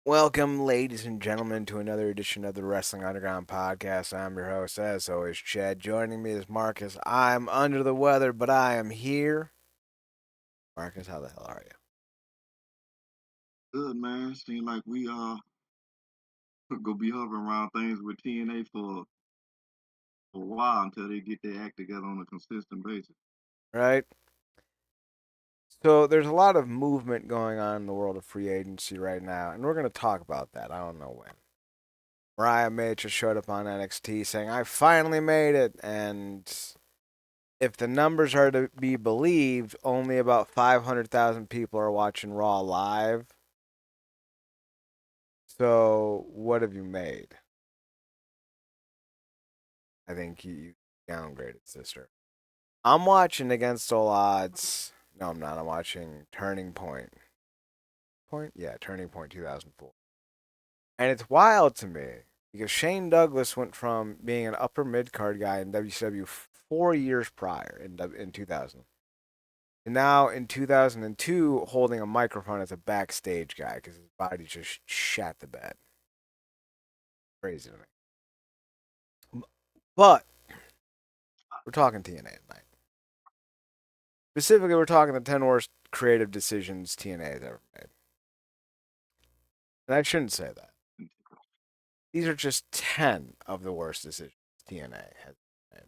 Welcome, ladies and gentlemen, to another edition of the Wrestling Underground Podcast. I'm your host, as always, Chad. Joining me is Marcus. I'm under the weather, but I am here. Marcus, how the hell are you? Good man. Seems like we gonna be hovering around things with TNA for a while until they get their act together on a consistent basis. Right? So, there's a lot of movement going on in the world of free agency right now, and we're going to talk about that. I don't know when. Mariah May just showed up on NXT saying, I finally made it, and if the numbers are to be believed, only about 500,000 people are watching Raw live. So, what have you made? I think you downgraded, sister. I'm watching Against All Odds. No, I'm not. I'm watching Turning Point. Yeah, Turning Point 2004. And it's wild to me because Shane Douglas went from being an upper mid card guy in WCW 4 years prior in 2000 to now in 2002 holding a microphone as a backstage guy because his body just shat the bed. Crazy to me. But we're talking TNA tonight. Specifically, we're talking the 10 worst creative decisions TNA has ever made. And I shouldn't say that. These are just 10 of the worst decisions TNA has made.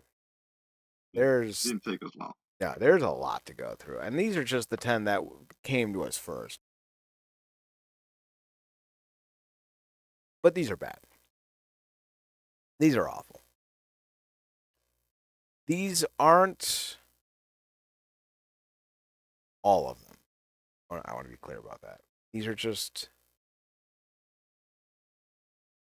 Yeah, There's, didn't take us long. yeah, there's a lot to go through. And these are just the 10 that came to us first. But these are bad. These are awful. These aren't all of them. I want to be clear about that. These are just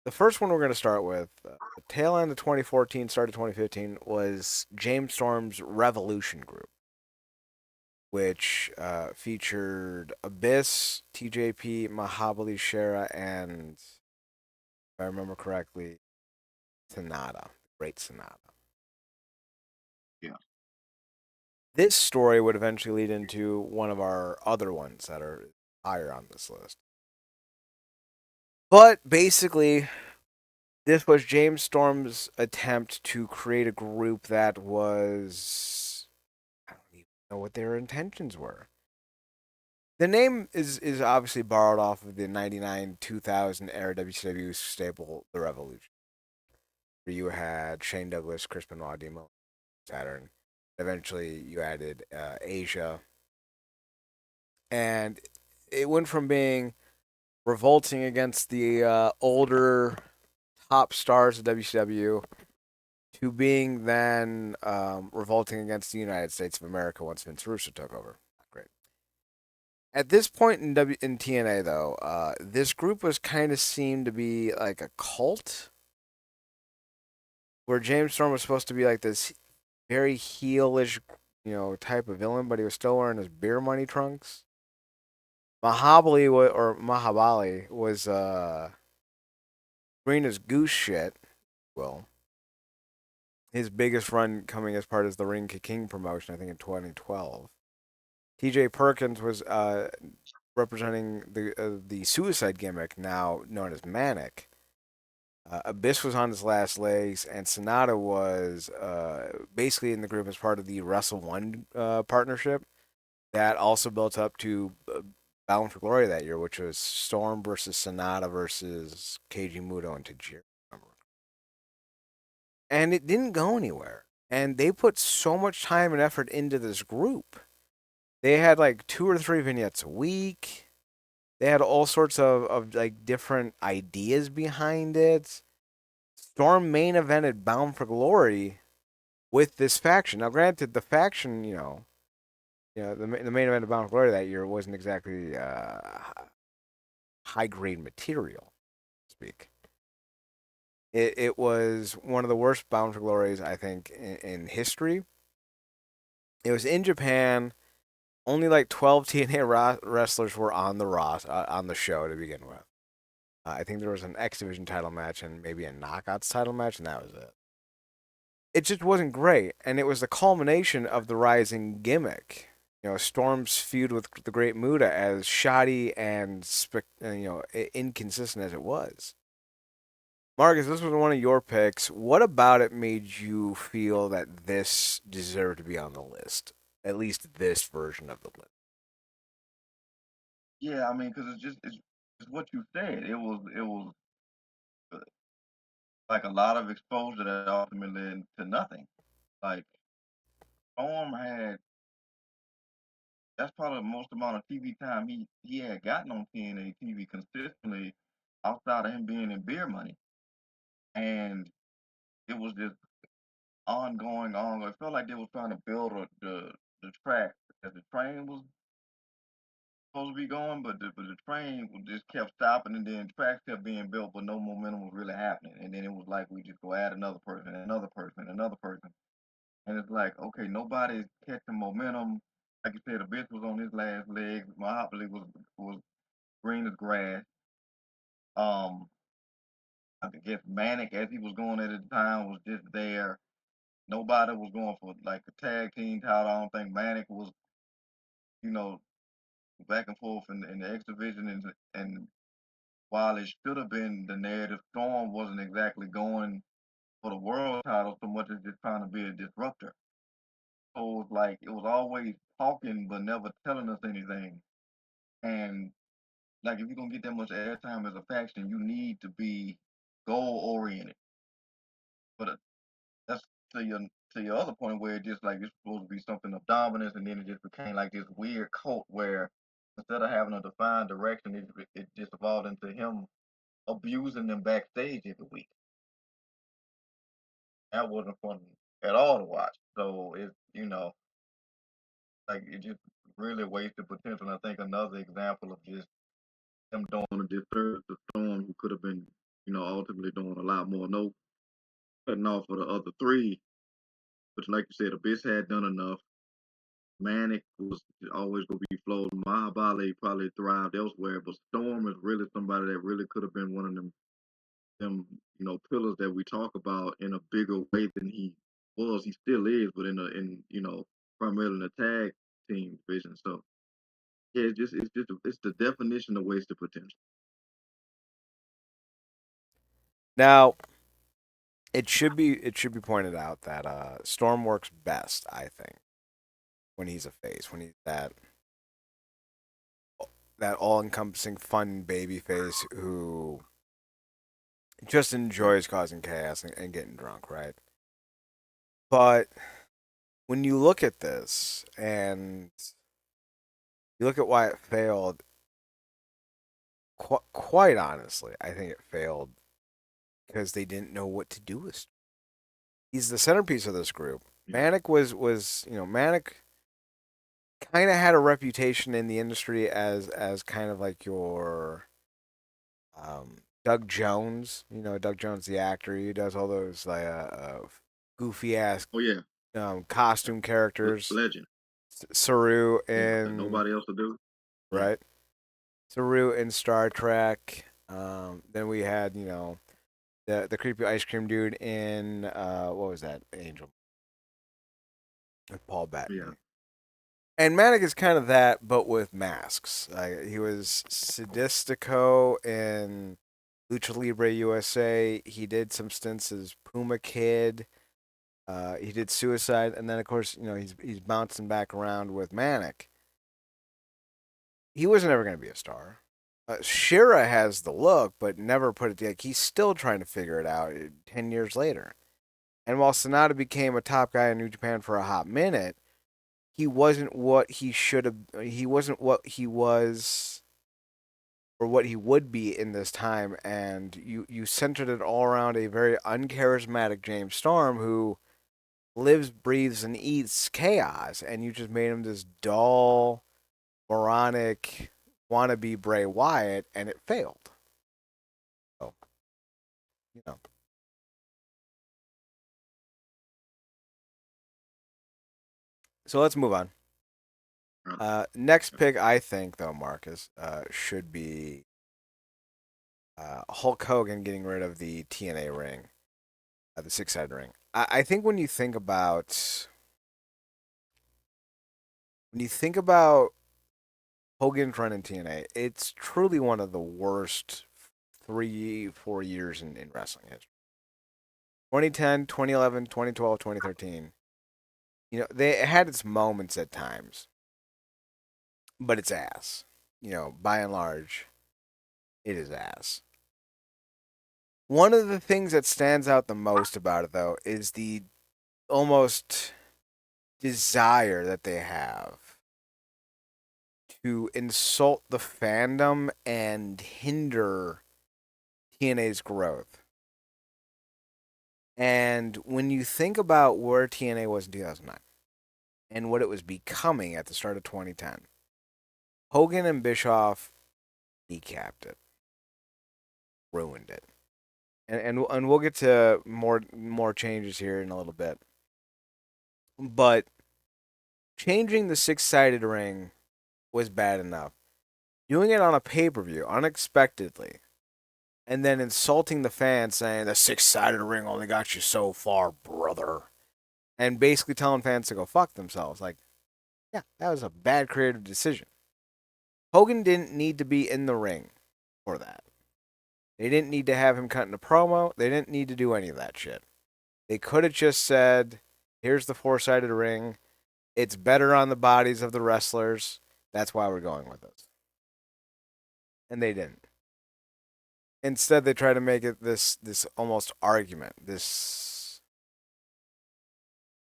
the first one we're going to start with. The tail end of 2014, start of 2015 was James Storm's Revolution Group, which featured Abyss, TJP, Mahabali Shera, and, if I remember correctly, Sonata, Great Sonata. Yeah, This story would eventually lead into one of our other ones that are higher on this list. But basically, this was James Storm's attempt to create a group that was. I don't even know what their intentions were. The name is obviously borrowed off of the 99 2000 era WCW stable, The Revolution, where you had Shane Douglas, Chris Benoit, Demo, Saturn. Eventually, you added Asia. And it went from being revolting against the older top stars of WCW to being then revolting against the United States of America once Vince Russo took over. Great. At this point in TNA though, this group was kind of seemed to be like a cult, where James Storm was supposed to be like this very heelish, type of villain, but he was still wearing his beer money trunks. Mahabali was green as goose shit. Well, his biggest run coming as part of the Ring King promotion, I think in 2012. T.J. Perkins was representing the suicide gimmick, now known as Manic. Abyss was on his last legs, and Sonata was basically in the group as part of the Wrestle One partnership that also built up to Bound for Glory that year, which was Storm versus Sonata versus Keiji Muto and Tajiri. And it didn't go anywhere. And they put so much time and effort into this group. They had like 2 or 3 vignettes a week. They had all sorts of like different ideas behind it. Storm main evented Bound for Glory with this faction. Now, granted, the faction, the main event of Bound for Glory that year wasn't exactly high grade material, to speak. It was one of the worst Bound for Glories, I think, in history. It was in Japan. Only like 12 TNA wrestlers were on on the show to begin with. I think there was an X Division title match and maybe a Knockouts title match, and that was it. It just wasn't great, and it was the culmination of the Rising gimmick. Storm's feud with the Great Muta, as shoddy and inconsistent as it was. Marcus, this was one of your picks. What about it made you feel that this deserved to be on the list? At least this version of the list. Yeah, I mean, because it's what you said. It was uh, like a lot of exposure that ultimately led to nothing. Like Storm had that's probably the most amount of TV time he had gotten on TNA TV consistently outside of him being in Beer Money, and it was just ongoing, ongoing. It felt like they was trying to build the track as the train was supposed to be going, but the train just kept stopping, and then tracks kept being built, but no momentum was really happening. And then it was like we just go add another person, another person, another person, and it's like okay, nobody's catching momentum. Like you said, Abyss was on his last legs. Monopoly was green as grass. Um, I guess Manic, as he was going at the time, was just there. Nobody was going for like a tag team title. I don't think Manic was, you know, back and forth in the X division, and while it should have been the narrative, Storm wasn't exactly going for the world title so much as just trying to be a disruptor. So it was like it was always talking but never telling us anything. And like if you're gonna get that much airtime as a faction, you need to be goal oriented. But that's to your to your other point where it just like it's supposed to be something of dominance, and then it just became like this weird cult where instead of having a defined direction, it just evolved into him abusing them backstage every week. That wasn't fun at all to watch. So it like it just really wasted potential. And I think another example of just him doing a disservice to Storm, who could have been ultimately doing a lot more. No cutting off for the other three, but like you said, Abyss had done enough. Manic was always going to be flawed. Mahabali probably thrived elsewhere, but Storm is really somebody that really could have been one of them pillars that we talk about in a bigger way than he was. He still is, but in primarily in the tag team division. So yeah, it's the definition of wasted potential. Now, it should be pointed out that Storm works best, I think, when he's a face, when he's that all-encompassing fun baby face who just Yeah. enjoys causing chaos and getting drunk, right? But when you look at this and you look at why it failed, quite honestly, I think it failed because they didn't know what to do with. He's the centerpiece of this group. Yeah. Manic kind of had a reputation in the industry as kind of like your Doug Jones. Doug Jones, the actor. He does all those like goofy ass Oh yeah. costume characters. Legend. Saru Yeah. That in nobody else will do. Yeah. right. Saru in Star Trek. Then we had the creepy ice cream dude in what was that Angel with Paul Yeah. Bettany. And Manic is kind of that, but with masks. He was Sadistico in Lucha Libre USA. He did some stints as Puma Kid. He did Suicide, and then of course he's bouncing back around with Manic. He was never going to be a star. Shira has the look, but never put it like he's still trying to figure it out 10 years later. And while Sonata became a top guy in New Japan for a hot minute, he wasn't what he should have. He wasn't what he was or what he would be in this time. And you centered it all around a very uncharismatic James Storm who lives, breathes, and eats chaos. And you just made him this dull, moronic wannabe Bray Wyatt, and it failed. So you know. So let's move on. Right. Next pick, I think, though, Marcus, should be Hulk Hogan getting rid of the TNA ring, the six-sided ring. I think when you think about when you think about Hogan's run in TNA, it's truly one of the worst 3, 4 years in wrestling history. 2010, 2011, 2012, 2013. They had its moments at times, but it's ass. By and large, it is ass. One of the things that stands out the most about it, though, is the almost desire that they have to insult the fandom and hinder TNA's growth. And when you think about where TNA was in 2009 and what it was becoming at the start of 2010, Hogan and Bischoff decapped it, ruined it. And we'll get to more changes here in a little bit. But changing the six-sided ring was bad enough. Doing it on a pay-per-view unexpectedly and then insulting the fans saying the six-sided ring only got you so far, brother. And basically telling fans to go fuck themselves. Like, yeah, that was a bad creative decision. Hogan didn't need to be in the ring for that. They didn't need to have him cutting a promo. They didn't need to do any of that shit. They could have just said, here's the four-sided ring. It's better on the bodies of the wrestlers. That's why we're going with this. And they didn't. Instead, they try to make it this almost argument, this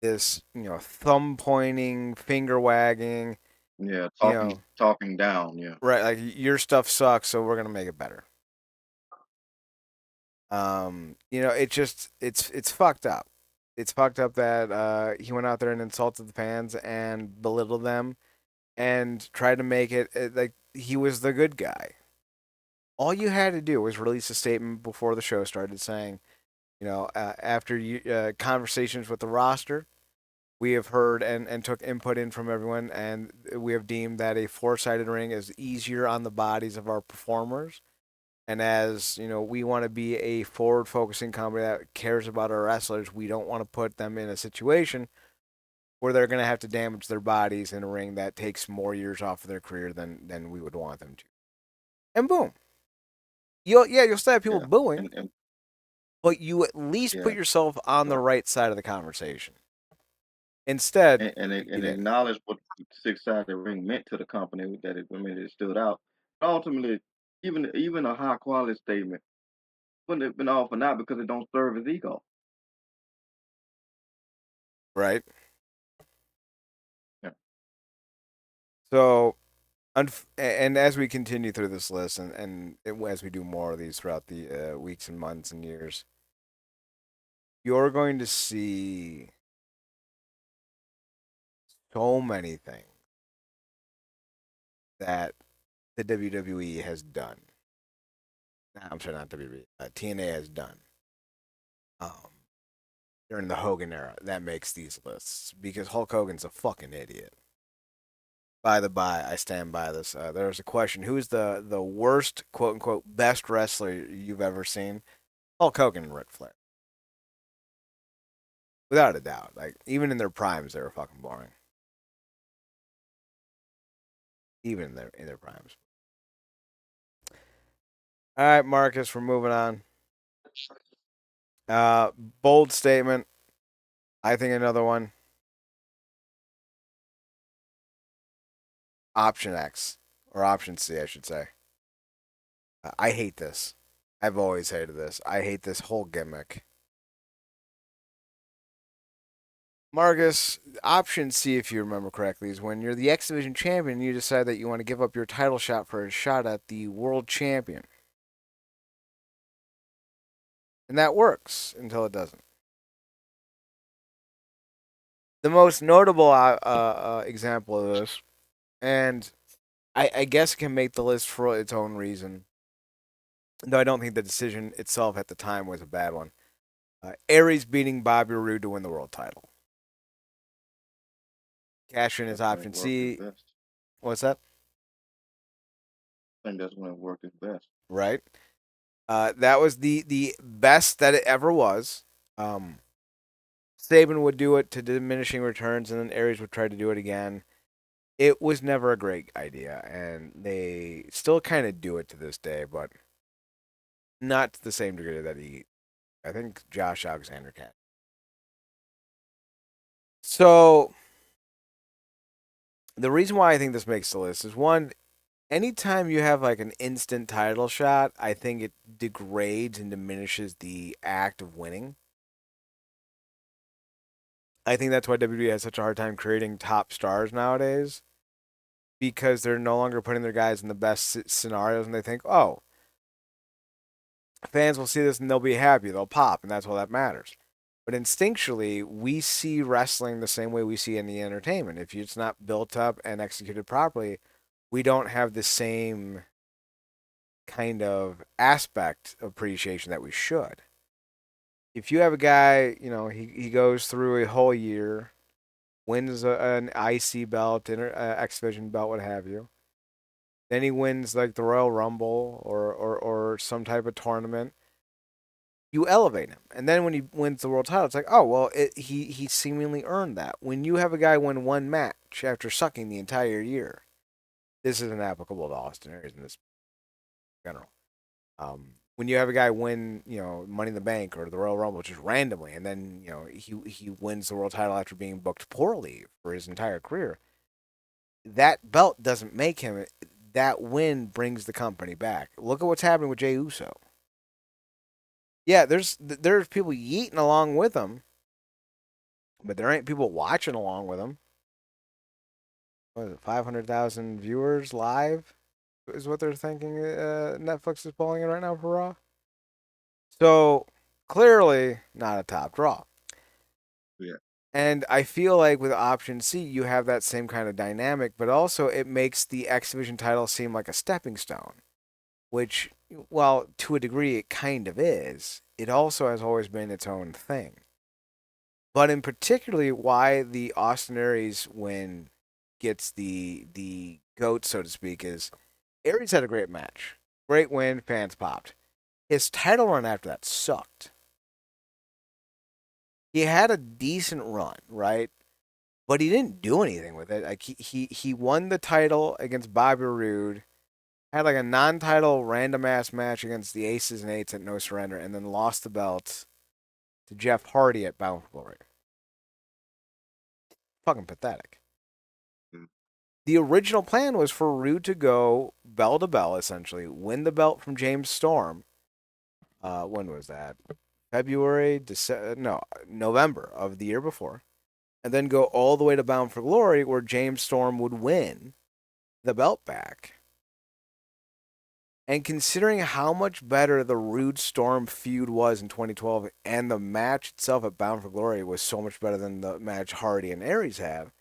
thumb pointing, finger wagging, Yeah, you know talking down. Yeah, right, like your stuff sucks, so we're gonna make it better. It's fucked up. It's fucked up that he went out there and insulted the fans and belittled them and tried to make it like he was the good guy. All you had to do was release a statement before the show started saying, after conversations with the roster, we have heard and took input in from everyone, and we have deemed that a four-sided ring is easier on the bodies of our performers. And as we want to be a forward-focusing company that cares about our wrestlers, we don't want to put them in a situation where they're going to have to damage their bodies in a ring that takes more years off of their career than we would want them to. And boom, you'll still have people yeah, booing, and but you at least put yeah, yourself on the but right side of the conversation. Instead, you and didn't. acknowledge what the six-sided ring meant to the company, that it stood out. But ultimately, even a high quality statement wouldn't have been all for naught because it don't serve his ego. Right? Yeah, So, and as we continue through this list, and as we do more of these throughout the weeks and months and years, you're going to see so many things that the WWE has done. Nah, I'm sorry, not WWE. TNA has done um, during the Hogan era that makes these lists because Hulk Hogan's a fucking idiot. By the by, I stand by this. There was a question: who's the worst quote unquote best wrestler you've ever seen? Hulk Hogan and Ric Flair, without a doubt. Like even in their primes, they were fucking boring. Even in their primes. All right, Marcus, we're moving on. Bold statement. I think another one. Option X or option C, I should say. I hate this. I've always hated this. I hate this whole gimmick. Marcus, option C, if you remember correctly, is when you're the X Division champion and you decide that you want to give up your title shot for a shot at the world champion. And that works until it doesn't. The most notable example of this, and I guess it can make the list for its own reason, though I don't think the decision itself at the time was a bad one. Aries beating Bobby Roode to win the world title. Cash in his that's when it option worked its C. best. What's that? I think that's when it worked its best. Right. That was the best that it ever was. Um, Saban would do it to diminishing returns, and then Aries would try to do it again. It was never a great idea, and they still kind of do it to this day, but not to the same degree that I think Josh Alexander can. So the reason why I think this makes the list is one, anytime you have like an instant title shot, I think it degrades and diminishes the act of winning. I think that's why WWE has such a hard time creating top stars nowadays because they're no longer putting their guys in the best scenarios and they think, oh, fans will see this and they'll be happy, they'll pop, and that's all that matters. But instinctually, we see wrestling the same way we see any entertainment. If it's not built up and executed properly, we don't have the same kind of aspect of appreciation that we should. If you have a guy, he goes through a whole year, wins an IC belt, X Division belt, what have you. Then he wins like the Royal Rumble or some type of tournament. You elevate him, and then when he wins the world title, it's like, oh well, he seemingly earned that. When you have a guy win one match after sucking the entire year, this isn't applicable to Austin Aries in this general. When you have a guy win, Money in the Bank or the Royal Rumble just randomly, and then he wins the world title after being booked poorly for his entire career, that belt doesn't make him. That win brings the company back. Look at what's happening with Jey Uso. Yeah, there's people yeeting along with him, but there ain't people watching along with him. What is it, 500,000 viewers live is what they're thinking Netflix is pulling in right now for Raw. So clearly not a top draw. Yeah. And I feel like with Option C, you have that same kind of dynamic, but also it makes the X Division title seem like a stepping stone, which, well, to a degree, it kind of is. It also has always been its own thing. But in particularly, why the Austin Aries win gets the goat, so to speak, is Aries had a great match, great win, fans popped. His title run after that sucked. He had a decent run, right? But he didn't do anything with it. Like he won the title against Bobby Roode, had like a non-title random ass match against the Aces and Eights at No Surrender, and then lost the belt to Jeff Hardy at Bound for Glory. Fucking pathetic. Mm. The original plan was for Roode to go bell to bell, essentially, win the belt from James Storm. When was that? February, December, no, November of the year before, and then go all the way to Bound for Glory, where James Storm would win the belt back. And considering how much better the Roode Storm feud was in 2012, and the match itself at Bound for Glory was so much better than the match Hardy and Aries had,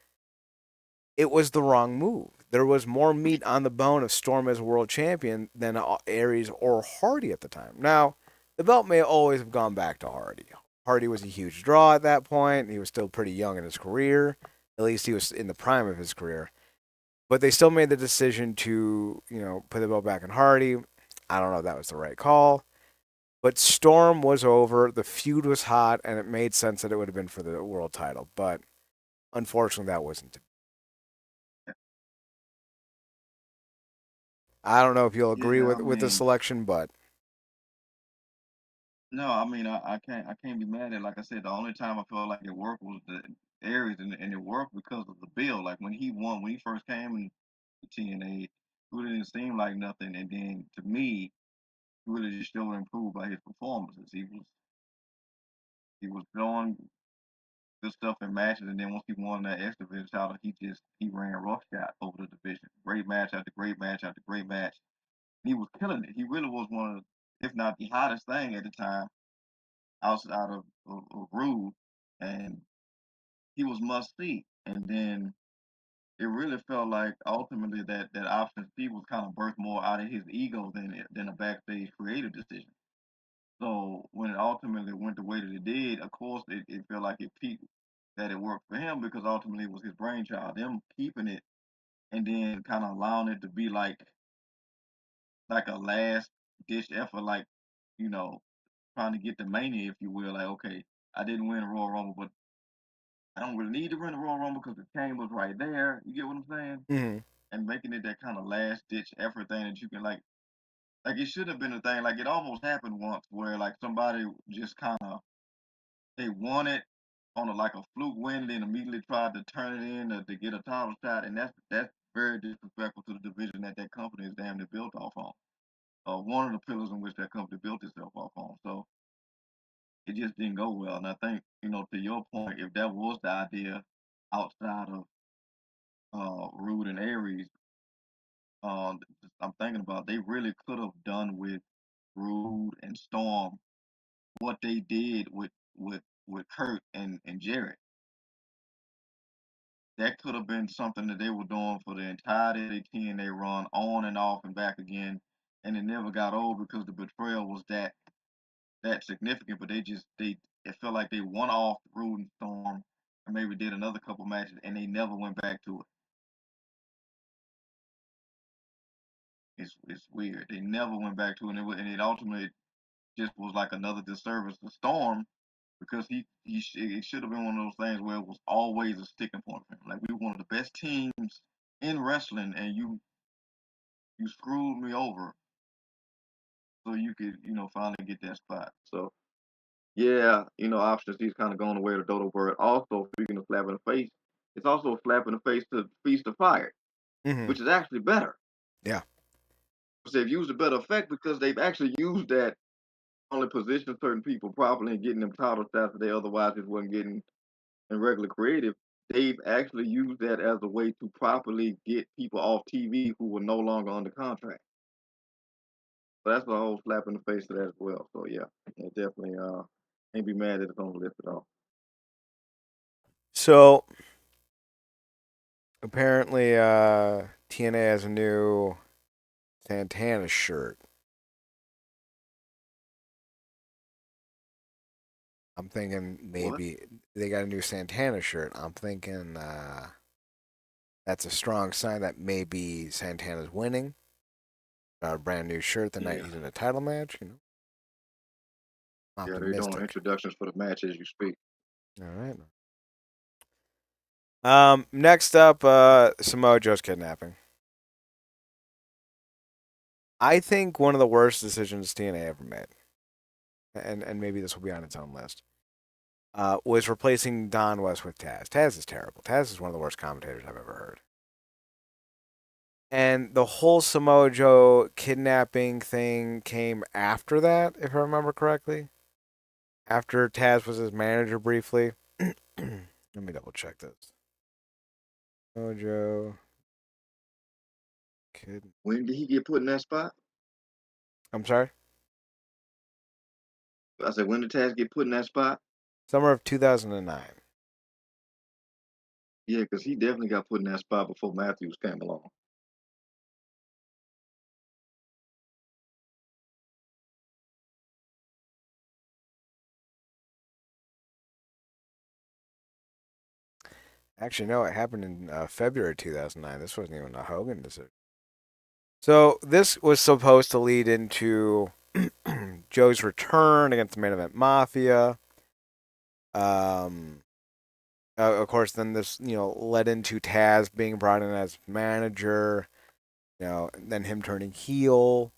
it was the wrong move. There was more meat on the bone of Storm as world champion than Aries or Hardy at the time. Now, the belt may always have gone back to Hardy. Hardy was a huge draw at that point. He was still pretty young in his career. At least he was in the prime of his career. But they still made the decision to, put the belt back in Hardy. I don't know if that was the right call. But Storm was over. The feud was hot, and it made sense that it would have been for the world title. But unfortunately, that wasn't. I don't know if you'll agree Yeah, I with the mean, selection, but no, I mean, I can't be mad at. Like I said, the only time I felt like it worked was the Aries, and it worked because of the bill. Like when he won, when he first came in the TNA, it really didn't seem like nothing. And then to me, he really just showed improved by his performances. He was doing good stuff in matches, and then once he won that X Division title, he ran roughshod over the division. Great match after great match after great match. He was killing it. He really was one of, if not the hottest thing at the time, outside of Rude, and he was must see. And then it really felt like ultimately that option C was kind of birthed more out of his ego than a backstage creative decision. So when it ultimately went the way that it did, of course it felt like it peaked that it worked for him because ultimately it was his brainchild. Them keeping it and then kind of allowing it to be like a last ditch effort, like you know trying to get the mania, if you will. Like okay, I didn't win a Royal Rumble, but I don't really need to run the Royal Rumble because the chamber's right there. You get what I'm saying? Hmm. And making it that kind of last ditch effort thing that you can like it should have been a thing. Like it almost happened once where like somebody just kind of they won it on a like a fluke win, then immediately tried to turn it in to get a title shot, and that's very disrespectful to the division that that company is damn near built off on. One of the pillars in which that company built itself off on. So it just didn't go well. And I think, to your point, if that was the idea outside of Rude and Aries, um, I'm thinking about they really could have done with Rude and Storm what they did with Kurt and Jarrett. That could have been something that they were doing for the entirety of the TNA run, on and off and back again, and it never got old because the betrayal was that significant. But they it felt like they won off Rude and Storm, and maybe did another couple matches, and they never went back to it. It's weird. They never went back to it, and it ultimately just was like another disservice to Storm because it should have been one of those things where it was always a sticking point for him. Like we were one of the best teams in wrestling, and you screwed me over so you could finally get that spot. So yeah, options he's kind of going away to Dodo Bird. Also, speaking of slap in the face, it's also a slap in the face to Feast of Fire, Hmm. which is actually better. Yeah. So they've used a better effect because they've actually used that only position certain people properly and getting them title shots that they otherwise just wasn't getting in regular creative. They've actually used that as a way to properly get people off TV who were no longer under contract. So that's a whole slap in the face to that as well. So yeah, definitely can't be mad that it's on the list at all. So apparently, TNA has a new Santana shirt. I'm thinking What? maybe they got a new Santana shirt. I'm thinking that's a strong sign that maybe Santana's winning. Got a brand new shirt the night Yeah. he's in a title match. Yeah, they're doing Optimistic. introductions for the match as you speak. All right. Next up, Samoa Joe's kidnapping. I think one of the worst decisions TNA ever made, and maybe this will be on its own list, was replacing Don West with Taz. Taz is terrible. Taz is one of the worst commentators I've ever heard. And the whole Samoa Joe kidnapping thing came after that, if I remember correctly. After Taz was his manager briefly. Let me double check this. Samoa Joe kid. When did he get put in that spot? I'm sorry. I said, when did Taz get put in that spot? Summer of 2009. Yeah, because he definitely got put in that spot before Matthews came along. Actually, no, it happened in February 2009. This wasn't even a Hogan decision. So this was supposed to lead into Joe's return against the main event Mafia. Um, of course, then this led into Taz being brought in as manager. And then him turning heel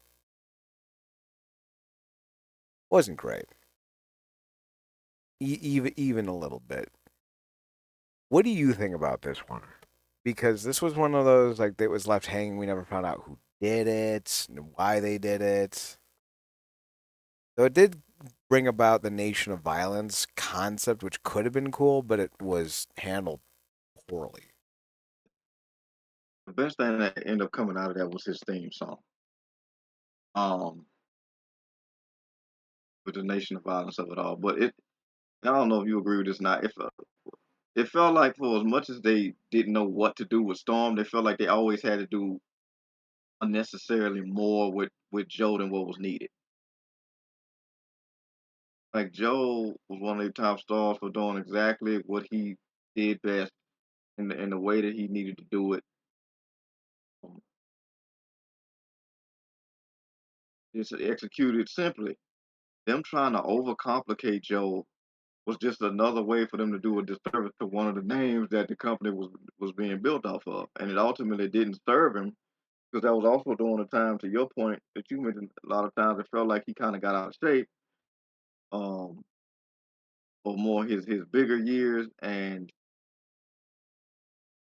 wasn't great, even a little bit. What do you think about this one? Because this was one of those like that was left hanging. We never found out who did it and why they did it. So it did bring about the Nation of Violence concept, which could have been cool, but it was handled poorly. The best thing that ended up coming out of that was his theme song. Um, with the Nation of Violence of it all. But I don't know if you agree with this or not. It felt like for as much as they didn't know what to do with Storm, they felt like they always had to do unnecessarily more with Joe than what was needed. Like Joe was one of the top stars for doing exactly what he did best in the way that he needed to do it. Um, Just executed simply. Them trying to overcomplicate Joe was just another way for them to do a disservice to one of the names that the company was being built off of, and it ultimately didn't serve him because that was also during the time, to your point that you mentioned, a lot of times it felt like he kind of got out of shape, um, or more his bigger years, and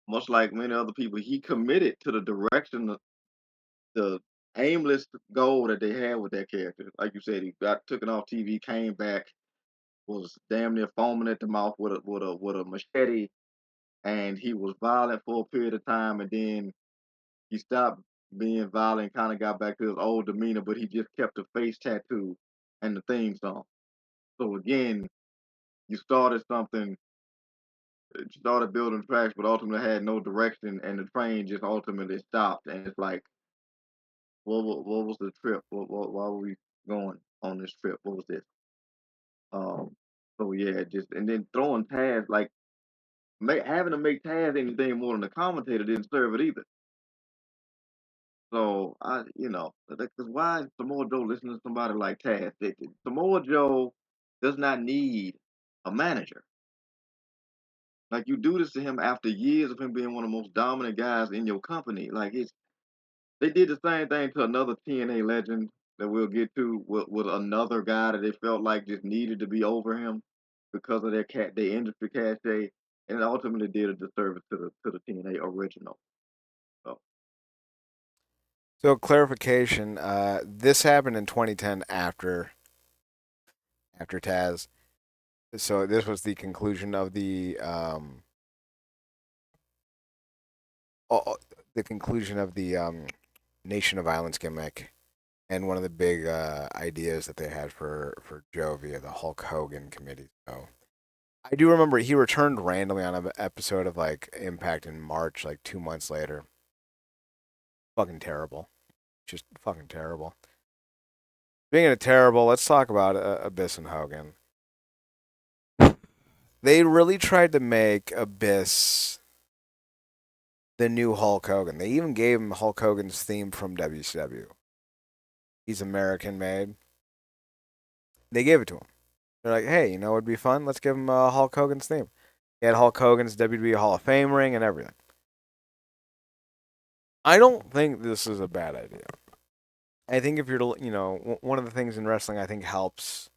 much like many other people, he committed to the direction, the aimless goal that they had with that character. Like you said, he got taken off TV, came back, was damn near foaming at the mouth with a machete, and he was violent for a period of time, and then he stopped being violent, kind of got back to his old demeanor, but he just kept the face tattoo and the theme song. So again, you started something, you started building tracks, but ultimately had no direction, and the train just ultimately stopped. And it's like, what was the trip? Why were we going on this trip? What was this? So yeah, just and then throwing Taz like having to make Taz anything more than a commentator didn't serve it either. So because why is Samoa Joe listening to somebody like Taz? Samoa Joe does not need a manager. Like you do this to him after years of him being one of the most dominant guys in your company. Like they did the same thing to another TNA legend that we'll get to with another guy that they felt like just needed to be over him because of their industry cachet, and it ultimately did a disservice to the TNA original. So So clarification, this happened in 2010 after Taz. So this was the conclusion of oh, the conclusion of the Nation of Violence gimmick, and one of the big ideas that they had for Joe via the Hulk Hogan committee. So I do remember he returned randomly on an episode of like Impact in March, like 2 months later. Fucking terrible, just fucking terrible. Being of terrible, let's talk about Abyss and Hogan. They really tried to make Abyss the new Hulk Hogan. They even gave him Hulk Hogan's theme from WCW. He's American made. They gave it to him. They're like, hey, it'd be fun. Let's give him Hulk Hogan's theme. He had Hulk Hogan's WWE Hall of Fame ring and everything. I don't think this is a bad idea. I think if you're, one of the things in wrestling I think helps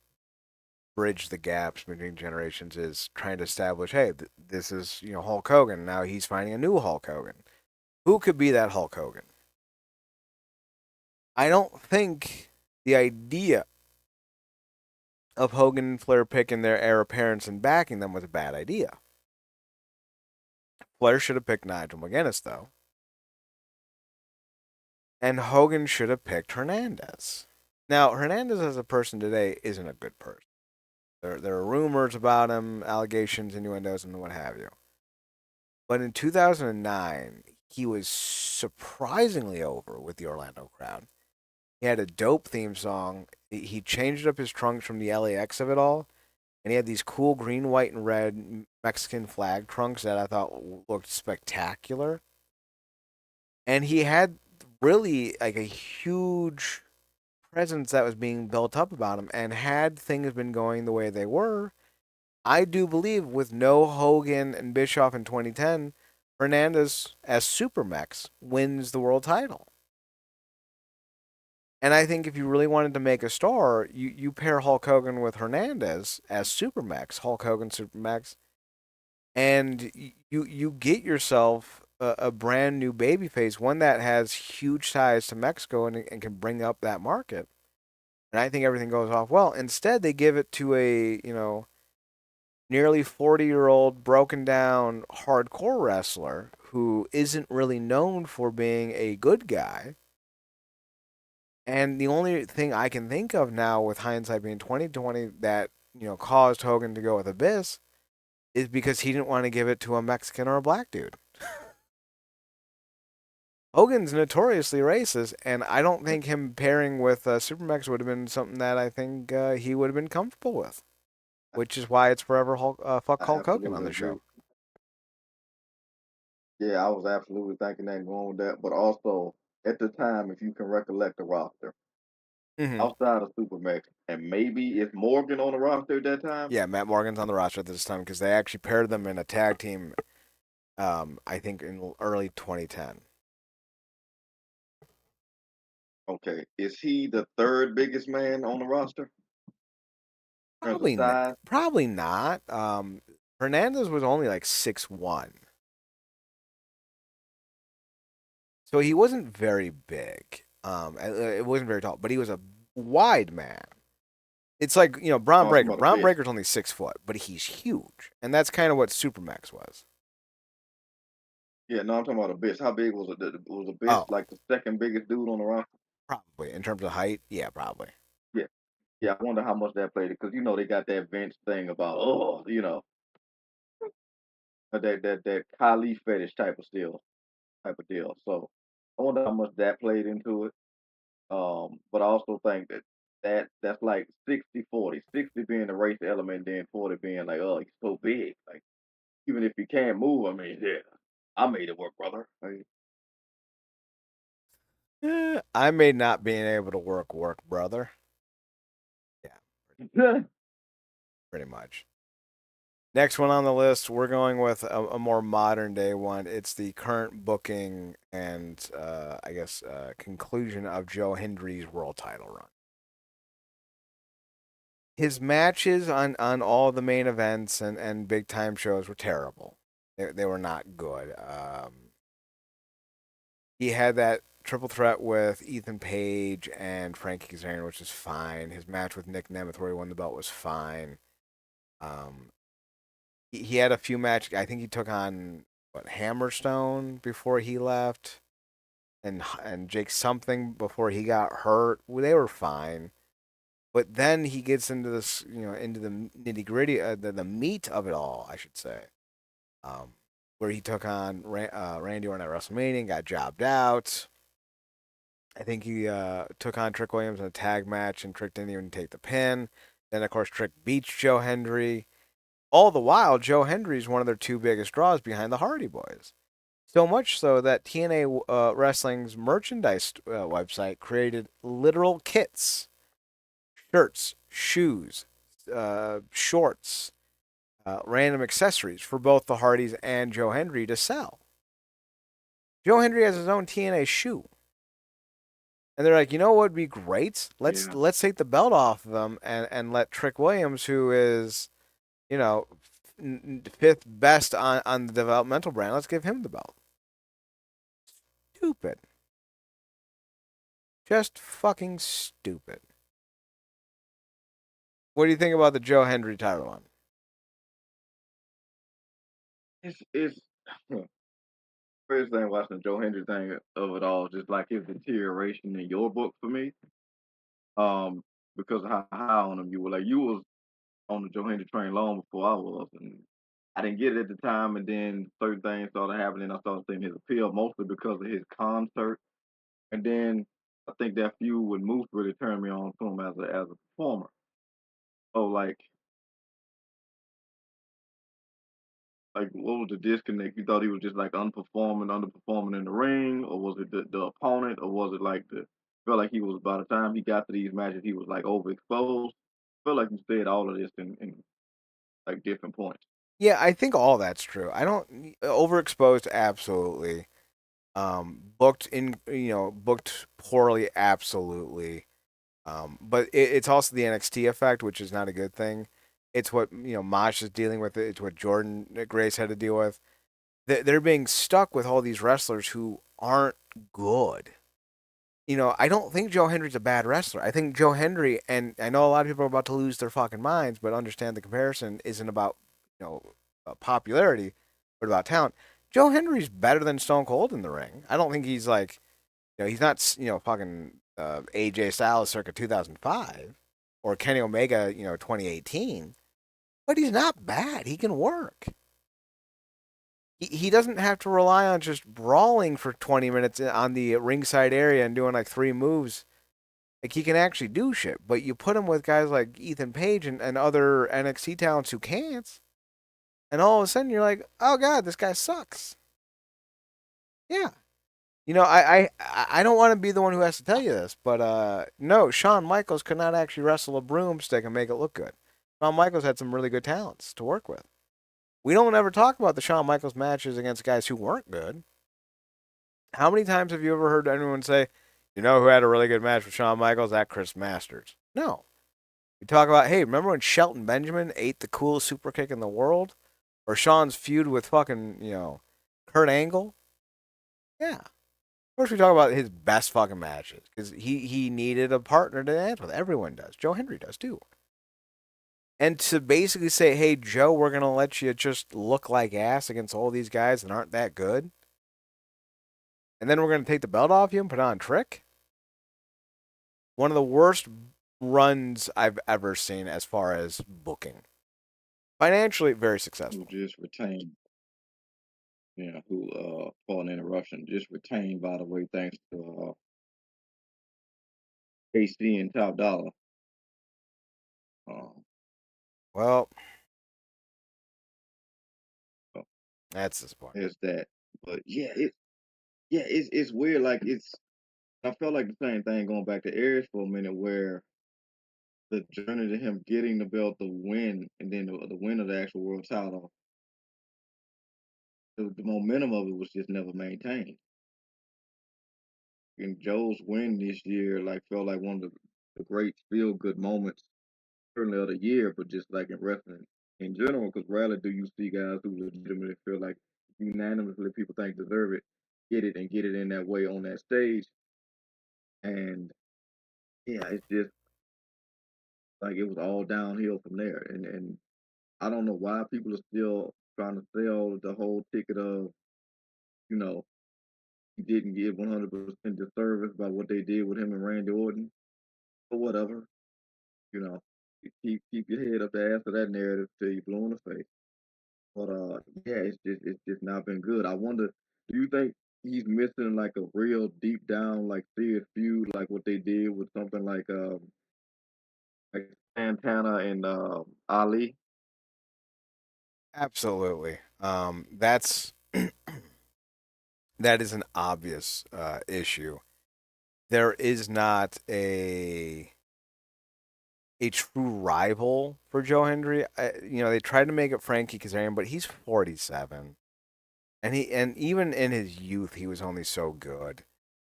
bridge the gaps between generations is trying to establish, hey, this is, Hulk Hogan. Now he's finding a new Hulk Hogan. Who could be that Hulk Hogan? I don't think the idea of Hogan and Flair picking their heir apparents and backing them was a bad idea. Flair should have picked Nigel McGuinness, though. And Hogan should have picked Hernandez. Now, Hernandez as a person today isn't a good person. There are rumors about him, allegations, innuendos, and what have you. But in 2009, he was surprisingly over with the Orlando crowd. He had a dope theme song. He changed up his trunks from the LAX of it all, and he had these cool green, white, and red Mexican flag trunks that I thought looked spectacular. And he had really like a huge presence that was being built up about him. And had things been going the way they were, I do believe with no Hogan and Bischoff in 2010, Hernandez as Supermax wins the world title. And I think if you really wanted to make a star, you pair Hulk Hogan with Hernandez as Supermax, Hulk Hogan Supermax, and you get yourself a brand new babyface, one that has huge ties to Mexico and can bring up that market. And I think everything goes off well. Instead, they give it to a nearly 40-year-old broken down hardcore wrestler who isn't really known for being a good guy. And the only thing I can think of now, with hindsight being 2020, that caused Hogan to go with Abyss is because he didn't want to give it to a Mexican or a black dude. Hogan's notoriously racist, and I don't think him pairing with Supermax would have been something that I think he would have been comfortable with. Which is why it's forever fuck I Hulk Hogan on absolutely the agree. show. Yeah, I was absolutely thinking that and going with that. But also at the time, if you can recollect the roster, Hmm. outside of Supermax, and maybe if Morgan on the roster at that time. Yeah, Matt Morgan's on the roster at this time because they actually paired them in a tag team. I think in early 2010. Okay, is he the third biggest man on the roster in terms of Probably not. size? Probably not. Hernandez was only like 6'1", so he wasn't very big. It wasn't very tall, but he was a wide man. It's like Braun No, I'm talking Breaker. about Braun the best. Breaker's only 6 foot, but he's huge, and that's kind of what Supermax was. Yeah, no, I'm talking about the best. How big was it? Was the best Oh, like the second biggest dude on the roster? probably in terms of height. Yeah, probably. Yeah, yeah. I wonder how much that played because they got that Vince thing about that Kali fetish type of deal. So I wonder how much that played into it. But I also think that's like 60-40. 60 being the race element, then 40 being like, oh, he's so big. Like even if he can't move, I mean, yeah, I made it work, brother. Like, I may not being able to work, brother. Yeah, pretty much. Next one on the list, we're going with a more modern day one. It's the current booking and I guess conclusion of Joe Hendry's world title run. His matches on all the main events and big time shows were terrible. They were not good. He had that triple threat with Ethan Page and Frankie Kazarian, which is fine. His match with Nick Nemeth, where he won the belt, was fine. Um, he had a few matches. I think he took on Hammerstone before he left, and Jake something before he got hurt. Well, they were fine, but then he gets into this, into the nitty gritty, the meat of it all, I should say. Um, where he took on Randy Orton at WrestleMania, and got jobbed out. I think he took on Trick Williams in a tag match, and Trick didn't even take the pin. Then, of course, Trick beats Joe Hendry. All the while, Joe Hendry is one of their two biggest draws behind the Hardy Boys. So much so that TNA Wrestling's merchandise website created literal kits, shirts, shoes, shorts, random accessories for both the Hardys and Joe Hendry to sell. Joe Hendry has his own TNA shoe. And they're like, you know what would be great? Let's yeah, let's take the belt off of them and let Trick Williams, who is, you know, fifth best on the developmental brand, let's give him the belt. Stupid. Just fucking stupid. What do you think about the Joe Hendry title one? it's first thing watching the Joe Hendry thing of it all, just like his deterioration in your book for me. Um, because of how high on him you were. Like you was on the Joe Hendry train long before I was, and I didn't get it at the time. And then certain things started happening. I started seeing his appeal mostly because of his concert. And then I think that feud with Moose really turned me on to him as a performer. So like what was the disconnect? You thought he was just like underperforming in the ring, or was it the opponent, or was it like the felt like he was by the time he got to these matches he was like overexposed? Felt like you said all of this in like different points. Yeah, I think all that's true. I don't overexposed absolutely. Booked poorly absolutely. But it's also the NXT effect, which is not a good thing. It's what Mosh is dealing with. It's what Jordan Grace had to deal with. They're being stuck with all these wrestlers who aren't good. I don't think Joe Hendry's a bad wrestler. I think Joe Hendry, and I know a lot of people are about to lose their fucking minds, but understand the comparison isn't about, popularity, but about talent. Joe Hendry's better than Stone Cold in the ring. I don't think he's like, he's not, fucking AJ Styles circa 2005 or Kenny Omega, 2018, but he's not bad. He can work. He doesn't have to rely on just brawling for 20 minutes on the ringside area and doing like three moves. Like he can actually do shit, but you put him with guys like Ethan Page and other NXT talents who can't, and all of a sudden you're like, oh god, this guy sucks. Yeah, I don't want to be the one who has to tell you this, but no, Shawn Michaels could not actually wrestle a broomstick and make it look good. Shawn Michaels had some really good talents to work with. We don't ever talk about the Shawn Michaels matches against guys who weren't good. How many times have you ever heard anyone say, you know who had a really good match with Shawn Michaels? That Chris Masters. No. We talk about, hey, remember when Shelton Benjamin ate the coolest super kick in the world? Or Shawn's feud with fucking, Kurt Angle? Yeah. Of course, we talk about his best fucking matches because he needed a partner to dance with. Everyone does. Joe Hendry does too. And to basically say, hey, Joe, we're going to let you just look like ass against all these guys that aren't that good, and then we're going to take the belt off you and put on Trick? One of the worst runs I've ever seen as far as booking. Financially, very Who successful. just retained, who for an interruption, just retained by the way, thanks to KC and Top Dollar. Um, Well, so that's disappointing. there's that. But it's weird. Like I felt like the same thing going back to Aries for a minute, where the journey to him getting the belt, the win, and then the win of the actual world title, the momentum of it was just never maintained. And Joe's win this year, like, felt like one of the great feel good moments, certainly of the year, but just like in wrestling in general, because rarely do you see guys who legitimately feel like unanimously people think deserve it, get it and get it in that way on that stage. And yeah, it's just like it was all downhill from there. And I don't know why people are still trying to sell the whole ticket of, you know, he didn't give 100% the service by what they did with him and Randy Orton, or whatever. You know, keep your head up the ass of that narrative till you blue in the face. But yeah, it's just not been good. I wonder, do you think he's missing like a real deep down like serious feud like what they did with something like Santana and Ali? Absolutely. That is an obvious issue. There is not a true rival for Joe Hendry. They tried to make it Frankie Kazarian, but he's 47, and even in his youth, he was only so good.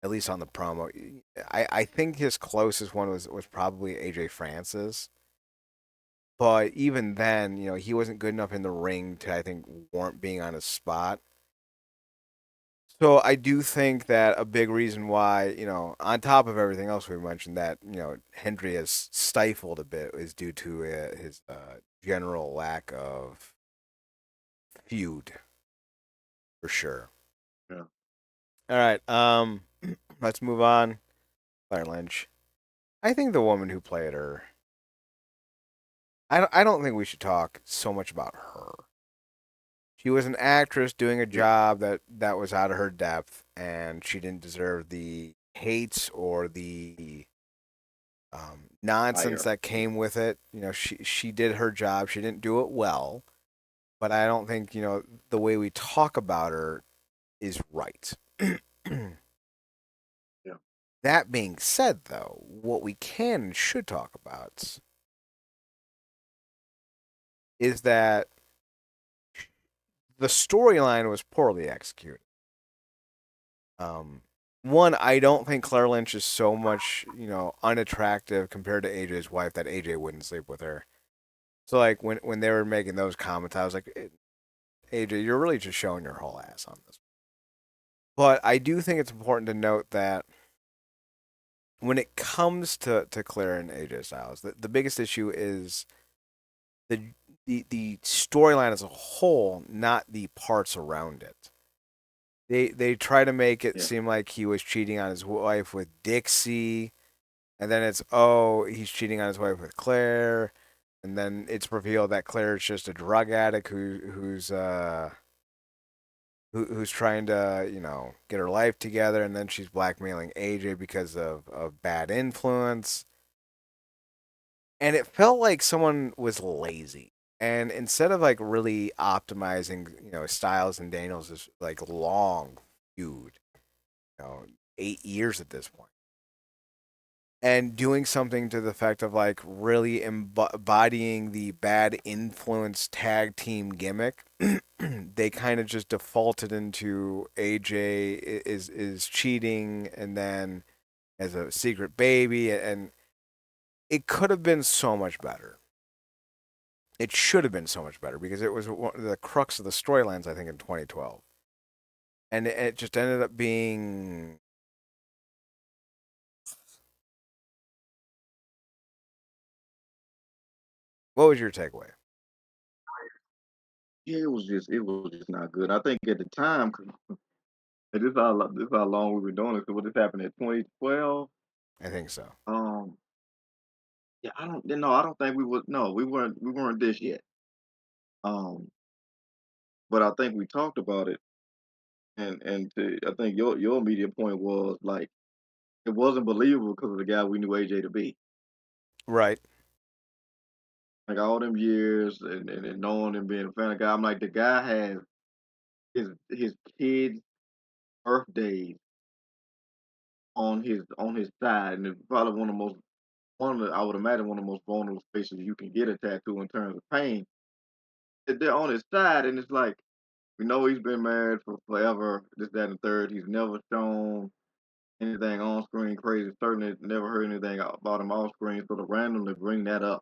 At least on the promo, I think his closest one was probably AJ Francis. But even then, he wasn't good enough in the ring to, I think, warrant being on his spot. So I do think that a big reason why, on top of everything else we mentioned, that Hendry has stifled a bit is due to his general lack of feud, for sure. Yeah, All right, let's move on. Claire Lynch. I think the woman who played her. I don't think we should talk so much about her. She was an actress doing a yeah, job that was out of her depth, and she didn't deserve the hates or the nonsense higher. that came with it. She did her job. She didn't do it well, but I don't think the way we talk about her is right. Yeah, That being said, though, what we can and should talk about is that the storyline was poorly executed. Um, One, I don't think Claire Lynch is so much unattractive compared to AJ's wife that AJ wouldn't sleep with her. So like when they were making those comments, I was like, AJ, you're really just showing your whole ass on this. But I do think it's important to note that when it comes to Claire and AJ Styles, the biggest issue is the the storyline as a whole, not the parts around it. They try to make it yeah, seem like he was cheating on his wife with Dixie, and then it's, oh, he's cheating on his wife with Claire, and then it's revealed that Claire's just a drug addict who's trying to get her life together, and then she's blackmailing AJ because of bad influence, and it felt like someone was lazy. And instead of like really optimizing, Styles and Daniels' like long feud, 8 years at this point, and doing something to the effect of like really embodying the bad influence tag team gimmick. They kind of just defaulted into AJ is cheating, and then as a secret baby, and it could have been so much better. It should have been so much better because it was one of the crux of the storylines, I think, in 2012, and it just ended up being. What was your takeaway? Yeah, it was just not good. I think at the time, 'cause this how long we were doing it. So what this happened in 2012? I think so. Um, yeah, I don't, no, I don't think we would. No, we weren't this yet. Um, but I think we talked about it, I think your immediate point was like it wasn't believable because of the guy we knew AJ to be. Right. Like all them years and knowing and being a fan of the guy, I'm like the guy has his kids' birthdays on his side, and it's probably one of the, I would imagine one of the most vulnerable spaces you can get a tattoo in terms of pain. They're on his side, and it's like we know he's been married for forever, this, that, and the third. He's never shown anything on screen crazy. Certainly never heard anything about him off screen. So to randomly bring that up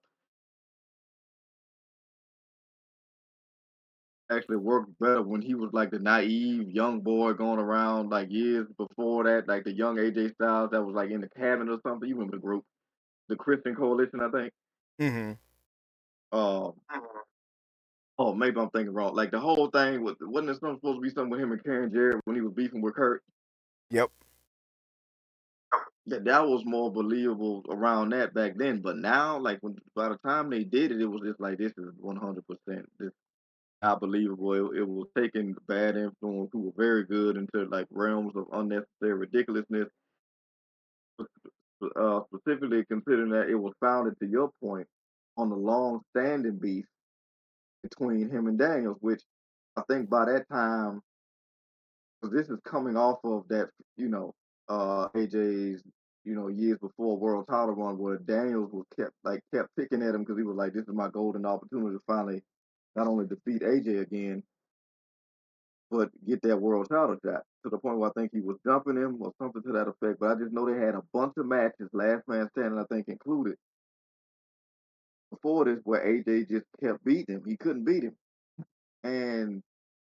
actually worked better when he was like the naive young boy going around like years before that, like the young AJ Styles that was like in the cabin or something. You remember the group, the Christian Coalition, I think. Mm-hmm. Um, oh, maybe I'm thinking wrong. Like the whole thing was wasn't there something supposed to be something with him and Karen Jarrett when he was beefing with Kurt? Yep. That was more believable around that back then. But now, like when by the time they did it, it was just like this is 100% this not believable. It was taking bad influence who were very good into like realms of unnecessary ridiculousness. Specifically considering that it was founded, to your point, on the long-standing beef between him and Daniels, which I think by that time, because this is coming off of that, AJ's, years before World Title Run, where Daniels was kept picking at him because he was like, "This is my golden opportunity to finally not only defeat AJ again, but get that World Title shot." To the point where I think he was jumping him or something to that effect. But I just know they had a bunch of matches, last man standing, I think included, before this, where AJ just kept beating him. He couldn't beat him, and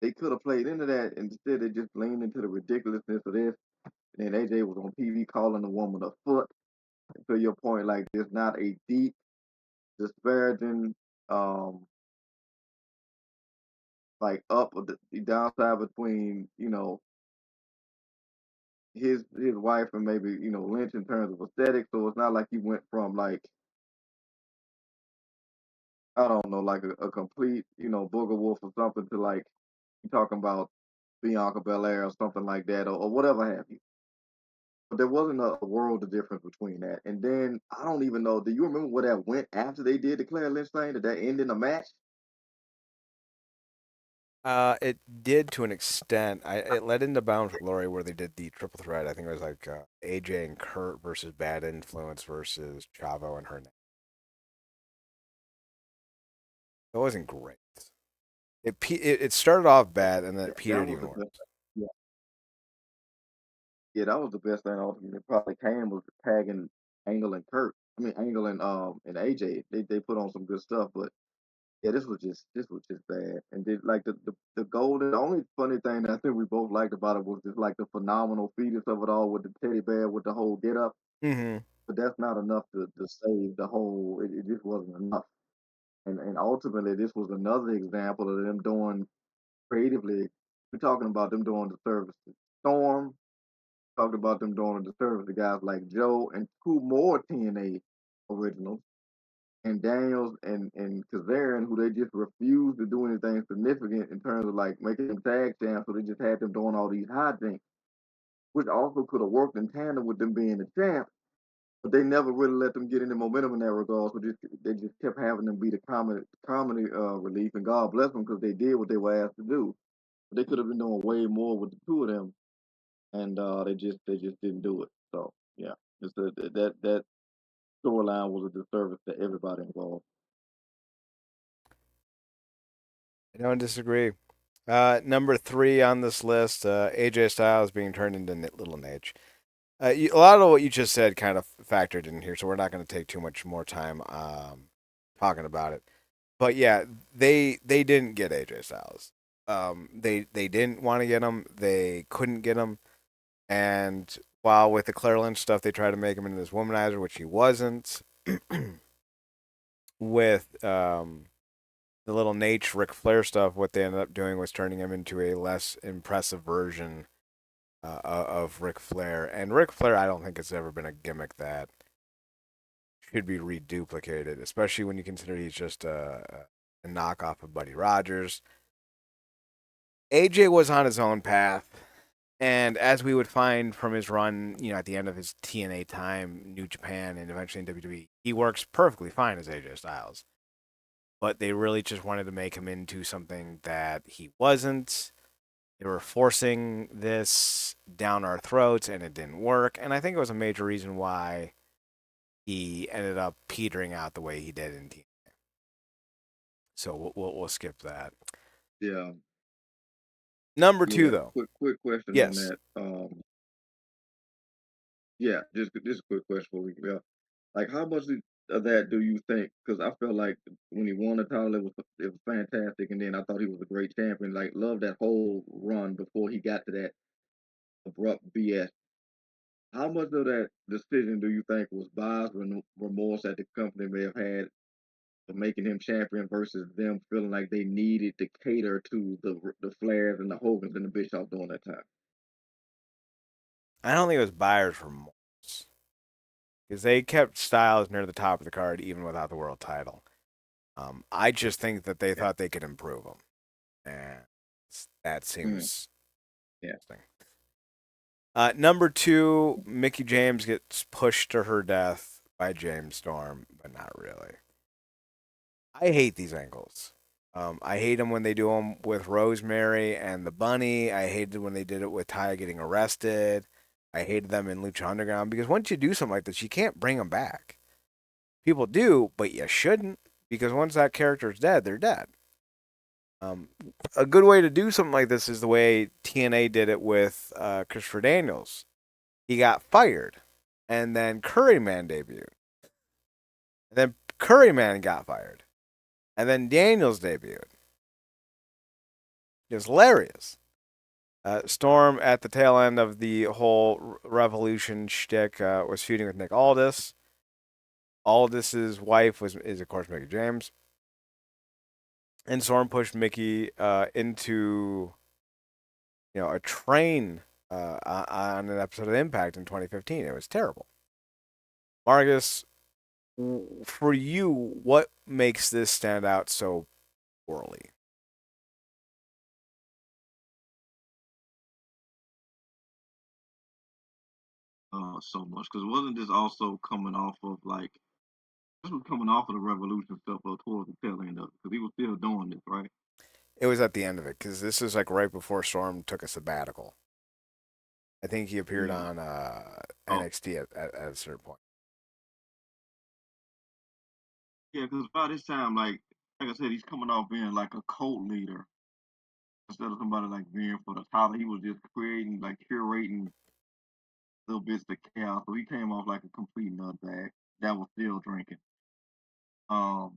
they could have played into that. Instead, they just leaned into the ridiculousness of this. And then AJ was on TV calling the woman a foot. To your point, like there's not a deep, disparaging, um, like up or the downside between his wife and maybe Lynch in terms of aesthetics. So it's not like he went from like I don't know like a complete booger wolf or something to like you talking about Bianca Belair or something like that or whatever have you. But there wasn't a world of difference between that. And then I don't even know. Do you remember where that went after they did the Claire Lynch thing? Did that end in a match? It did to an extent. It led into Bound for Glory where they did the triple threat. I think it was like AJ and Kurt versus Bad Influence versus Chavo and Hernan. It wasn't great. It started off bad and then Yeah, it that petered was even the worse. best. Yeah, yeah, that was the best thing. Ultimately, probably came was tagging Angle and Kurt. I mean Angle and AJ. They put on some good stuff, but yeah, this was just bad. And did like the golden. The only funny thing that I think we both liked about it was just like the phenomenal fetus of it all with the teddy bear with the whole get up. Mm-hmm. But that's not enough to save the whole. It just wasn't enough. And ultimately, this was another example of them doing creatively. We're talking about them doing the service to Storm. Talked about them doing the service to guys like Joe and two more TNA originals and Daniels and Kazarian, who they just refused to do anything significant in terms of like making them tag champs. So they just had them doing all these hijinks, which also could have worked in tandem with them being the champs. But they never really let them get any momentum in that regard. So they just kept having them be the comedy relief. And God bless them because they did what they were asked to do. But they could have been doing way more with the two of them. and they just didn't do it. So yeah, that storyline was a disservice to everybody involved. I don't disagree. Number three on this list, AJ Styles being turned into Little Nate. A lot of what you just said kind of factored in here, so we're not going to take too much more time talking about it. But yeah, they didn't get AJ Styles. They didn't want to get him. They couldn't get him. And while with the Claire Lynch stuff, they tried to make him into this womanizer, which he wasn't. With the little Nate Ric Flair stuff, what they ended up doing was turning him into a less impressive version of Ric Flair. And Ric Flair, I don't think it's ever been a gimmick that should be reduplicated, especially when you consider he's just a knockoff of Buddy Rogers. AJ was on his own path, and as we would find from his run, at the end of his TNA time, New Japan, and eventually in WWE, he works perfectly fine as AJ Styles. But they really just wanted to make him into something that he wasn't. They were forcing this down our throats, and it didn't work. And I think it was a major reason why he ended up petering out the way he did in TNA. So we'll skip that. Yeah, Number two, yeah. though. Quick question on Yes. that. Yeah, just a quick question for we go. Like, how much of that do you think? Because I felt like when he won the title, it was fantastic, and then I thought he was a great champion. Like, love that whole run before he got to that abrupt BS. How much of that decision do you think was bias and remorse that the company may have had for making him champion versus them feeling like they needed to cater to the Flairs and the Hogans and the Bischoff during that time? I don't think it was buyer's remorse because they kept Styles near the top of the card even without the world title. I just think that they Yeah. thought they could improve him, and that Mm, seems yeah. interesting. Number two, Mickey James gets pushed to her death by James Storm, but not really. I hate these angles. I hate them when they do them with Rosemary and the Bunny. I hated when they did it with Ty getting arrested. I hated them in Lucha Underground because once you do something like this, you can't bring them back. People do, but you shouldn't because once that character is dead, they're dead. Um, a good way to do something like this is the way TNA did it with Christopher Daniels. He got fired, and then Curryman debuted, and then Curryman got fired, and then Daniels debuted. It was hilarious. Storm at the tail end of the whole Revolution shtick was feuding with Nick Aldis. Aldis's wife is of course Mickey James, and Storm pushed Mickey into a train on an episode of Impact in 2015. It was terrible. Marcus, for you, what makes this stand out so poorly? So much because wasn't this also coming off of like this was coming off of the Revolution stuff towards the tail end of it because he was still doing this, right? It was at the end of it because this is like right before Storm took a sabbatical. I think he appeared Yeah. on Oh, NXT at a certain point. yeah, because by this time, like I said, he's coming off being like a cult leader instead of somebody like being for the title. He was just creating, like curating little bits of chaos. So he came off like a complete nutbag that was still drinking. Um,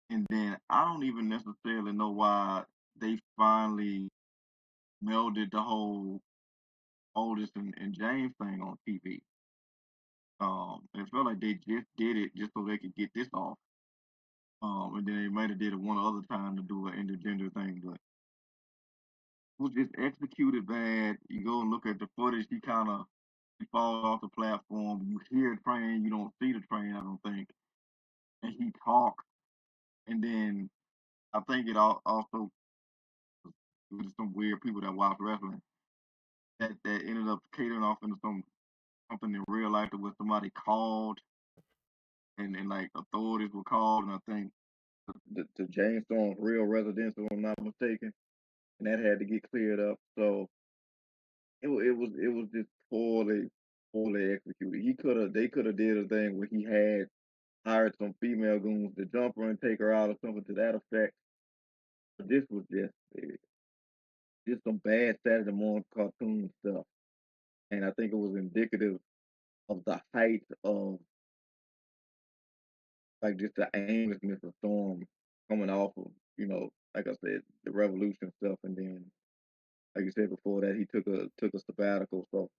and then I don't even necessarily know why they finally melded the whole Otis and James thing on TV. It felt like they just did it just so they could get this off. And then they might have did it one other time to do an intergender thing, but it was just executed bad. You go and look at the footage, he falls off the platform. You hear the train, you don't see the train, I don't think. And he talks, and then I think also was some weird people that watch wrestling that ended up catering off into something in real life that was somebody called and like authorities were called, and I think to James Storm's real residence, if I'm not mistaken, and that had to get cleared up. So it was just poorly executed. They could have did a thing where he had hired some female goons to jump her and take her out or something to that effect. But this was just some bad Saturday morning cartoon stuff, and I think it was indicative of the height of like just the aimlessness of Storm coming off of like I said, the Revolution stuff, and then like you said before that he took a sabbatical. So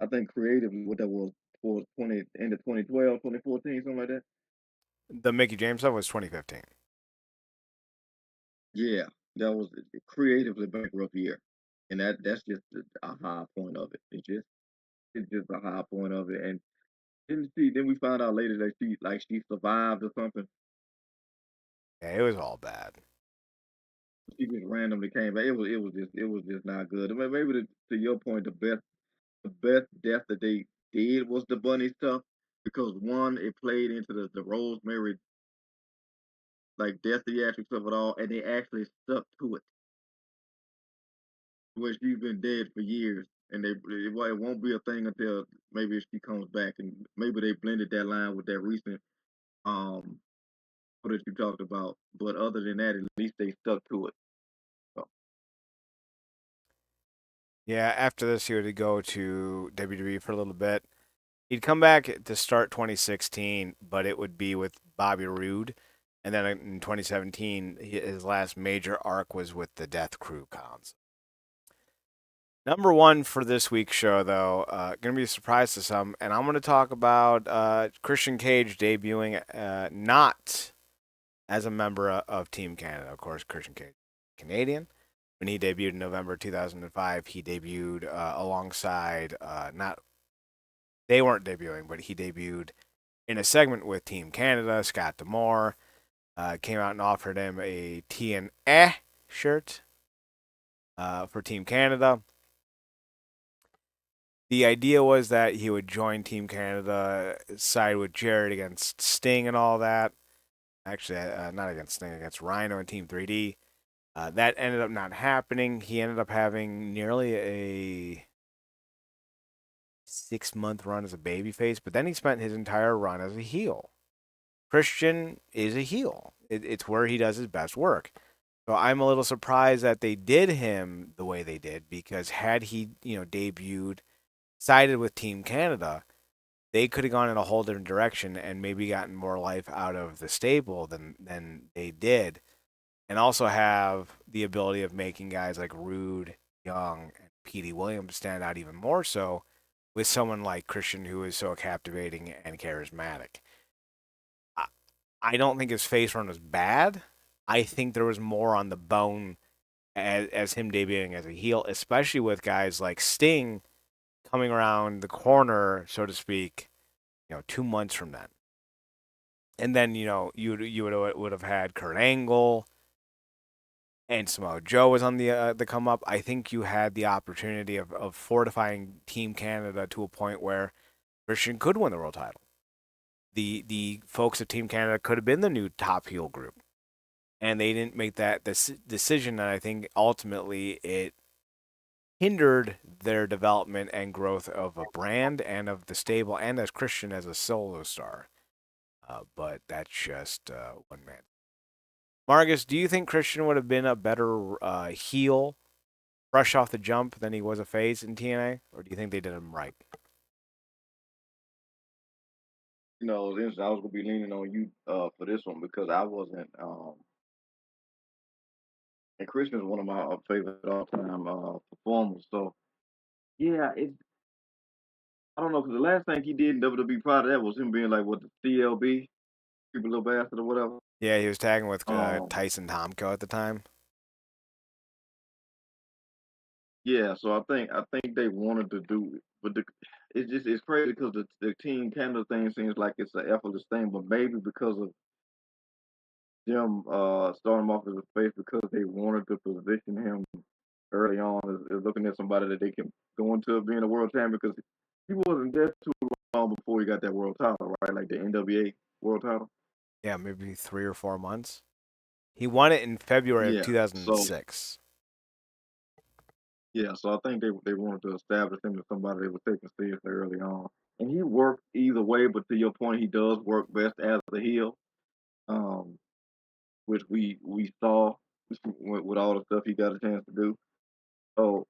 I think creatively what that was towards 20 end of 2012, 2014, something like that. The Mickey James stuff was 2015. Yeah, that was a creatively bankrupt year, and that's just a high point of it. It's just a high point of it. And then we found out later that she survived or something. Yeah, it was all bad. She just randomly came back. It was just not good. I mean, maybe to your point, the best death that they did was the bunny stuff because one, it played into the Rosemary like death theatrics of it all, and they actually stuck to it. Where she's been dead for years, and it won't be a thing until maybe if she comes back, and maybe they blended that line with that recent um that you talked about. But other than that, at least they stuck to it. So, Yeah, after this, he would go to WWE for a little bit. He'd come back to start 2016, but it would be with Bobby Roode. And then in 2017, his last major arc was with the Death Crew cons. Number one for this week's show, though, going to be a surprise to some, and I'm going to talk about Christian Cage debuting not as a member of Team Canada. Of course, Christian Cage, Canadian. When he debuted in November 2005, he debuted alongside not they weren't debuting, but he debuted in a segment with Team Canada. Scott D'Amore came out and offered him a TNA shirt for Team Canada. The idea was that he would join Team Canada, side with Jared against Sting and all that. Actually, not against Sting, against Rhino and Team 3D. That ended up not happening. He ended up having nearly a 6 month run as a babyface, but then he spent his entire run as a heel. Christian is a heel. It's where he does his best work. So I'm a little surprised that they did him the way they did because had he, debuted sided with Team Canada, they could have gone in a whole different direction and maybe gotten more life out of the stable than they did, and also have the ability of making guys like Rude, Young, and Petey Williams stand out even more so with someone like Christian who is so captivating and charismatic. I, I don't think his face run was bad. I think there was more on the bone as him debuting as a heel, especially with guys like Sting coming around the corner, so to speak, 2 months from then. And then you would have had Kurt Angle and Samoa Joe was on the come up. I think you had the opportunity of fortifying Team Canada to a point where Christian could win the world title. The folks of Team Canada could have been the new top heel group, and they didn't make that decision. And I think ultimately it hindered their development and growth of a brand and of the stable and as Christian as a solo star. But that's just one man. Marcus, do you think Christian would have been a better heel fresh off the jump than he was a face in TNA, or do you think they did him right? I was gonna be leaning on you for this one because I wasn't. And Christian is one of my favorite all time performers. So yeah, I don't know because the last thing he did in WWE prior to that was him being like what the CLB, Super Little Bastard or whatever. Yeah, he was tagging with Um, Tyson Tomko at the time. yeah, so I think they wanted to do it, but it's crazy because the Team Canada thing seems like it's an effortless thing, but maybe because of them starting him off as a face because they wanted to position him early on as looking at somebody that they can go into being a world champion because he wasn't there too long before he got that world title, right? Like the NWA world title. Yeah, maybe 3 or 4 months. He won it in February of Yeah. So 2006. Yeah, so I think they wanted to establish him as somebody they were taking seriously early on, and he worked either way. But to your point, he does work best as a heel, um, which we saw with all the stuff he got a chance to do. So,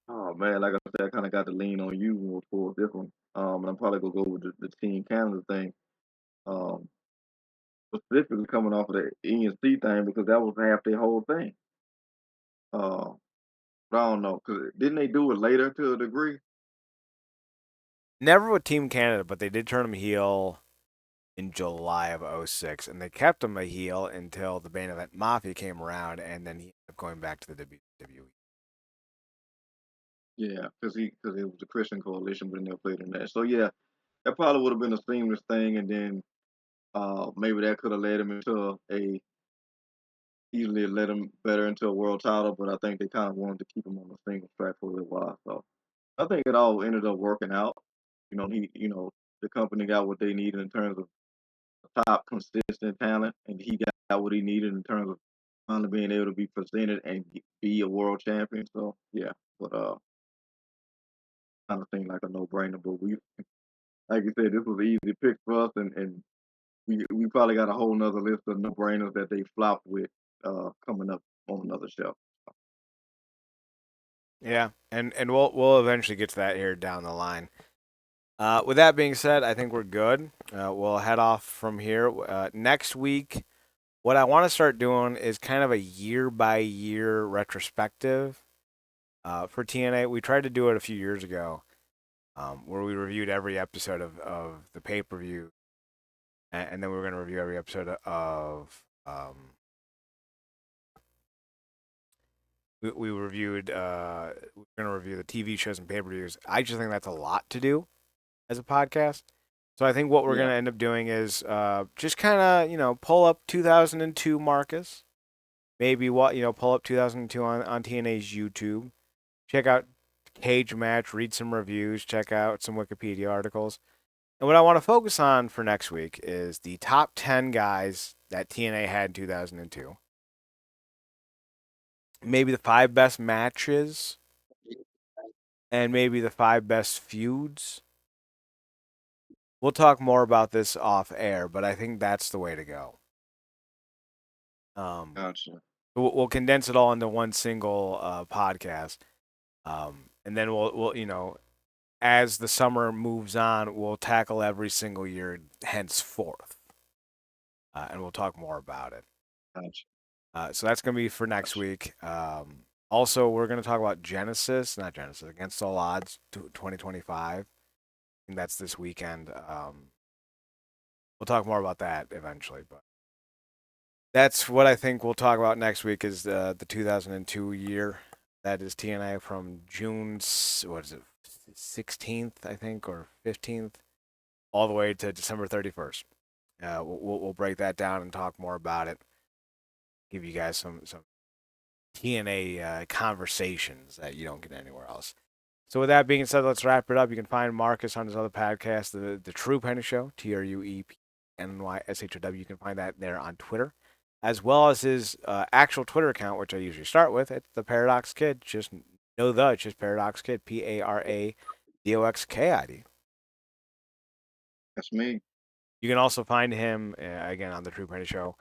oh man, like I said, I kind of got to lean on you more towards this one. And I'm probably gonna go with the Team Canada thing, um, specifically coming off of the ENC thing because that was half their whole thing. Uh, but I don't know, cause didn't they do it later to a degree? Never with Team Canada, but they did turn him heel in July of '06, and they kept him a heel until the main event Mafia came around, and then he ended up going back to the WWE. Yeah, because it was the Christian coalition, but they never played in that. So yeah, that probably would have been a seamless thing, and then maybe that could have led him into a easily led him better into a world title. But I think they kind of wanted to keep him on the singles track for a little while. So I think it all ended up working out. The company got what they needed in terms of top consistent talent, and he got what he needed in terms of finally being able to be presented and be a world champion. So yeah, but kind of seemed like a no brainer. But we, like you said, this was an easy pick for us, and we probably got a whole nother list of no brainers that they flopped with coming up on another show. Yeah, and we'll eventually get to that here down the line. With that being said, I think we're good. We'll head off from here. Next week, what I want to start doing is kind of a year by year retrospective for TNA. We tried to do it a few years ago, where we reviewed every episode of the pay per view, and then we were going to review every episode of. We reviewed. We're going to review the TV shows and pay per views. I just think that's a lot to do as a podcast. So I think what we're Yeah, gonna end up doing is just kind of pull up 2002 Marcus, maybe what pull up 2002 on TNA's YouTube, check out Cage Match, read some reviews, check out some Wikipedia articles, and what I want to focus on for next week is the top 10 guys that TNA had in 2002, maybe the 5 best matches, and maybe the 5 best feuds. We'll talk more about this off air, but I think that's the way to go. Um, gotcha. we'll condense it all into one single podcast, and then we'll as the summer moves on, we'll tackle every single year henceforth, and we'll talk more about it. Gotcha. So that's gonna be for next Gotcha. week. Also, we're gonna talk about Genesis, not Genesis, Against All Odds 2025. I think that's this weekend. We'll talk more about that eventually, but that's what I think we'll talk about next week is the 2002 year. That is TNA from June, what is it, 16th, I think, or 15th, all the way to December 31st. We'll break that down and talk more about it. Give you guys some TNA conversations that you don't get anywhere else. So with that being said, let's wrap it up. You can find Marcus on his other podcast, the True Penny Show, TruePNYSHOW. You can find that there on Twitter, as well as his actual Twitter account, which I usually start with. It's the Paradox Kid. Just it's just Paradox Kid, PARADOXKID. That's me. You can also find him again on the True Penny Show.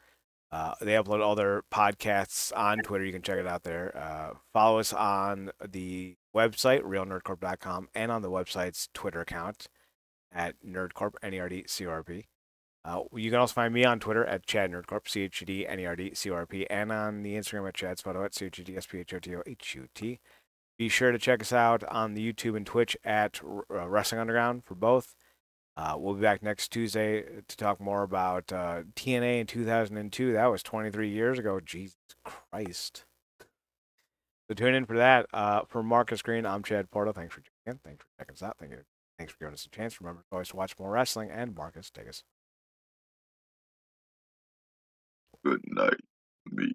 They upload all their podcasts on Twitter. You can check it out there. Follow us on the website, realnerdcorp.com, and on the website's Twitter account at nerdcorp, NERDCORP. You can also find me on Twitter at Chad Nerdcorp, CHED, and on the Instagram at Chad's Photo at CHEDSPHOTOHUT. Be sure to check us out on the YouTube and Twitch at Wrestling Underground for both. We'll be back next Tuesday to talk more about TNA in 2002. That was 23 years ago. Jesus Christ. So tune in for that. For Marcus Green, I'm Chad Porto. Thanks for tuning in. Thanks for checking us out. Thanks for giving us a chance. Remember always to watch more wrestling. And Marcus, take us. Good night, me.